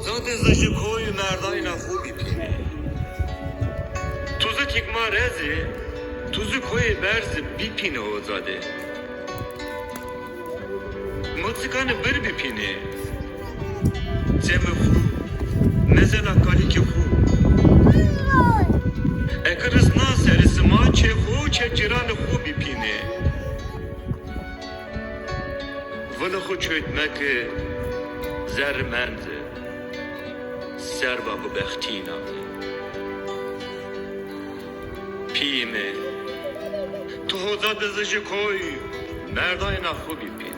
Zaten zaşı koyu merdayla خوبی پینه Tuzu tikma rezi Tuzu koyu berzi bipine o zade Mıtsikanı bir bipine Cemi hu Mezela kaliki hu Ekırız naserisi ma çe hu çe ciranı hu bipine Vılı hu çöğütmek zermendi Serba bu bektina Pime Tu hoza dızıcı koy Merdayna hu bipine